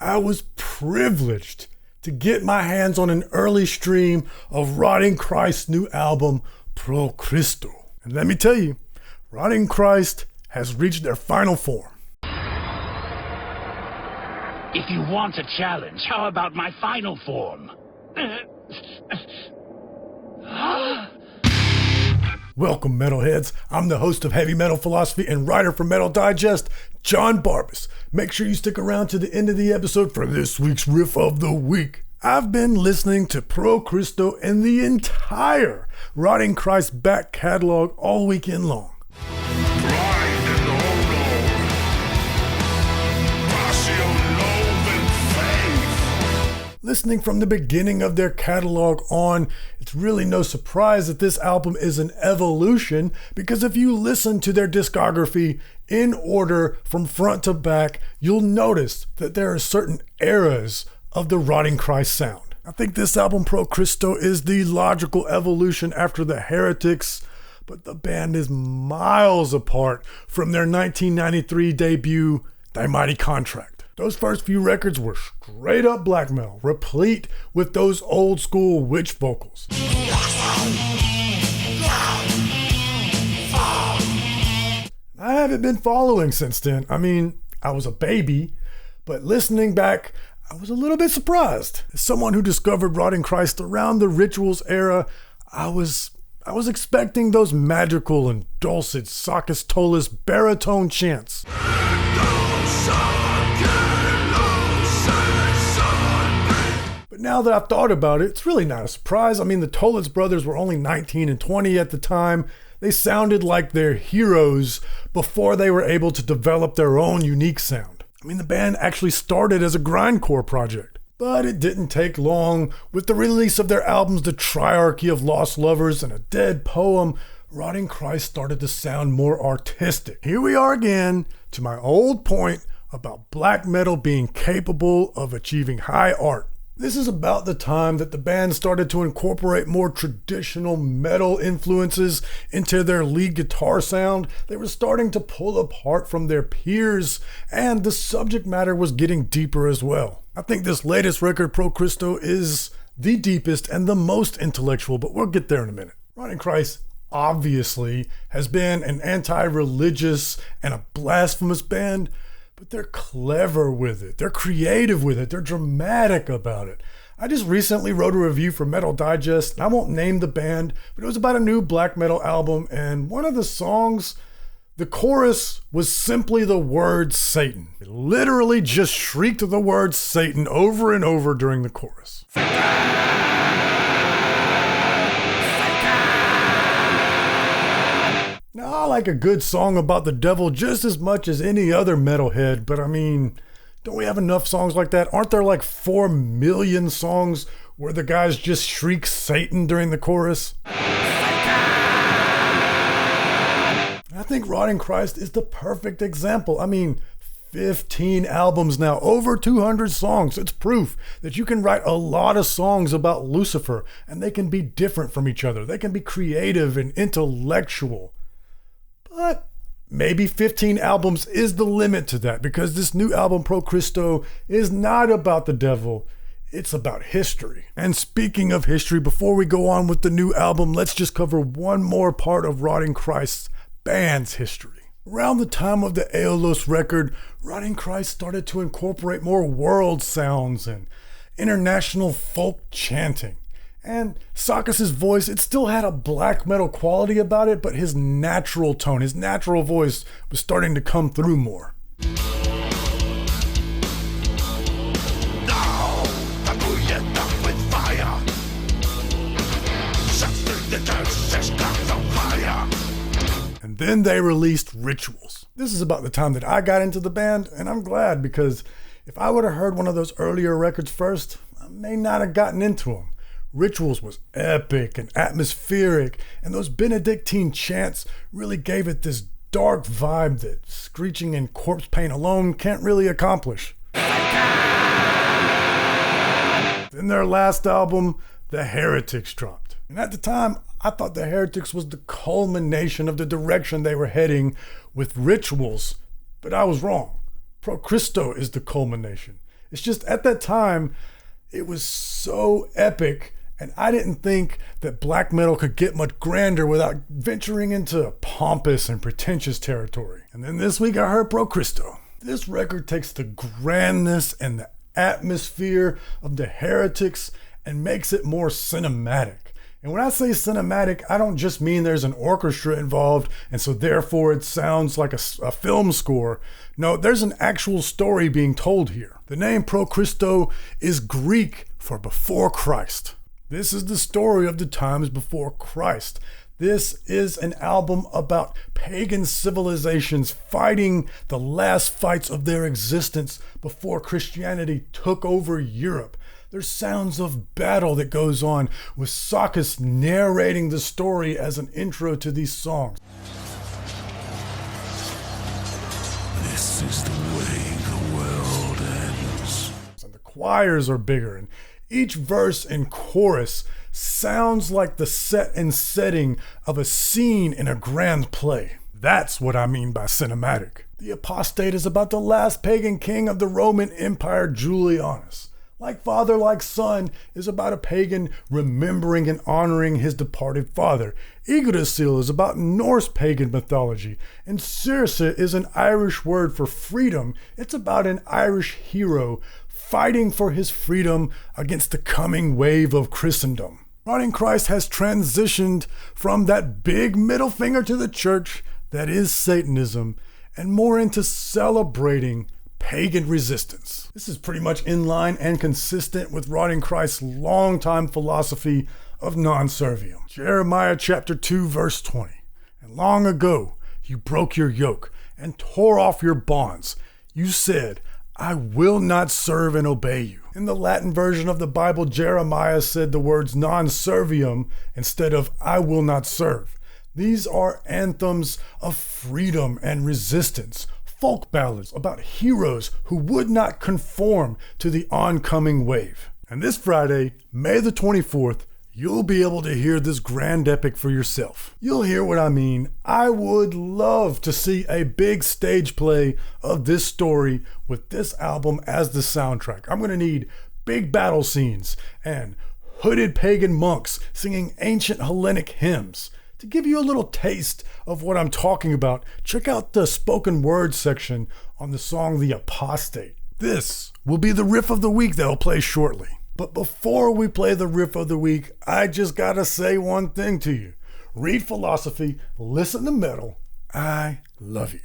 I was privileged to get my hands on an early stream of Rotting Christ's new album, Pro Christo. And let me tell you, Rotting Christ has reached their final form. If you want a challenge, how about my final form? Welcome, metalheads. I'm the host of Heavy Metal Philosophy and writer for Metal Digest, John Barbas. Make sure you stick around to the end of the episode for this week's Riff of the Week. I've been listening to Pro Christo and the entire Rotting Christ back catalog all weekend long. Listening from the beginning of their catalog on, it's really no surprise that this album is an evolution, because if you listen to their discography in order from front to back, you'll notice that there are certain eras of the Rotting Christ sound. I think this album, Pro Christo, is the logical evolution after the Heretics, but the band is miles apart from their 1993 debut, Thy Mighty Contract. Those first few records were straight up black metal, replete with those old school witch vocals. I haven't been following since then. I mean, I was a baby, but listening back, I was a little bit surprised. As someone who discovered Rotting Christ around the Rituals era, I was expecting those magical and dulcet Sakis Tolis baritone chants. But now that I've thought about it, it's really not a surprise. I mean, the Tolis brothers were only 19 and 20 at the time. They sounded like their heroes before they were able to develop their own unique sound. I mean, the band actually started as a grindcore project. But it didn't take long. With the release of their albums, The Triarchy of Lost Lovers and A Dead Poem, Rotting Christ started to sound more artistic. Here we are again, to my old point about black metal being capable of achieving high art. This is about the time that the band started to incorporate more traditional metal influences into their lead guitar sound. They were starting to pull apart from their peers, and the subject matter was getting deeper as well. I think this latest record, Pro Christo, is the deepest and the most intellectual, but we'll get there in a minute. Rotting Christ obviously has been an anti-religious and a blasphemous band, but they're clever with it. They're creative with it. They're dramatic about it. I just recently wrote a review for Metal Digest, and I won't name the band, but it was about a new black metal album, and one of the songs, the chorus was simply the word Satan. It literally just shrieked the word Satan over and over during the chorus. Now, I like a good song about the devil just as much as any other metalhead, but I mean, don't we have enough songs like that? Aren't there like 4 million songs where the guys just shriek Satan during the chorus? I think Rotting Christ is the perfect example. I mean, 15 albums now, over 200 songs. It's proof that you can write a lot of songs about Lucifer, and they can be different from each other. They can be creative and intellectual. But maybe 15 albums is the limit to that, because this new album, Pro Christo, is not about the devil. It's about history. And speaking of history, before we go on with the new album, let's just cover one more part of Rotting Christ's band's history. Around the time of the Aeolus record, Rotting Christ started to incorporate more world sounds and international folk chanting. And Sakis' voice, it still had a black metal quality about it, but his natural tone, his natural voice was starting to come through more. And then they released Rituals. This is about the time that I got into the band, and I'm glad, because if I would have heard one of those earlier records first, I may not have gotten into them. Rituals was epic and atmospheric, and those Benedictine chants really gave it this dark vibe that screeching and corpse paint alone can't really accomplish. Then their last album, The Heretics, dropped. And at the time, I thought The Heretics was the culmination of the direction they were heading with Rituals, but I was wrong. Pro Christo is the culmination. It's just at that time, it was so epic, and I didn't think that black metal could get much grander without venturing into pompous and pretentious territory. And then this week I heard Pro Christo. This record takes the grandness and the atmosphere of the Heretics and makes it more cinematic. And when I say cinematic, I don't just mean there's an orchestra involved and so therefore it sounds like a film score. No, there's an actual story being told here. The name Pro Christo is Greek for before Christ. This is the story of the times before Christ. This is an album about pagan civilizations fighting the last fights of their existence before Christianity took over Europe. There's sounds of battle that goes on, with Sakis narrating the story as an intro to these songs. This is the way the world ends. And the choirs are bigger, and each verse and chorus sounds like the set and setting of a scene in a grand play. That's what I mean by cinematic. The Apostate is about the last pagan king of the Roman Empire, Julianus. Like Father, Like Son is about a pagan remembering and honoring his departed father. Yggdrasil is about Norse pagan mythology. And Circe is an Irish word for freedom. It's about an Irish hero fighting for his freedom against the coming wave of Christendom. Rotting Christ has transitioned from that big middle finger to the church that is Satanism and more into celebrating pagan resistance. This is pretty much in line and consistent with Rotting Christ's longtime philosophy of non-servium. Jeremiah chapter 2 verse 20. And long ago you broke your yoke and tore off your bonds. You said, I will not serve and obey you. In the Latin version of the Bible, Jeremiah said the words non-servium instead of I will not serve. These are anthems of freedom and resistance. Folk ballads about heroes who would not conform to the oncoming wave. And this Friday, May the 24th, you'll be able to hear this grand epic for yourself. You'll hear what I mean. I would love to see a big stage play of this story with this album as the soundtrack. I'm going to need big battle scenes and hooded pagan monks singing ancient Hellenic hymns. To give you a little taste of what I'm talking about, check out the spoken word section on the song The Apostate. This will be the riff of the week that I'll play shortly. But before we play the riff of the week, I just gotta say one thing to you. Read philosophy, listen to metal. I love you.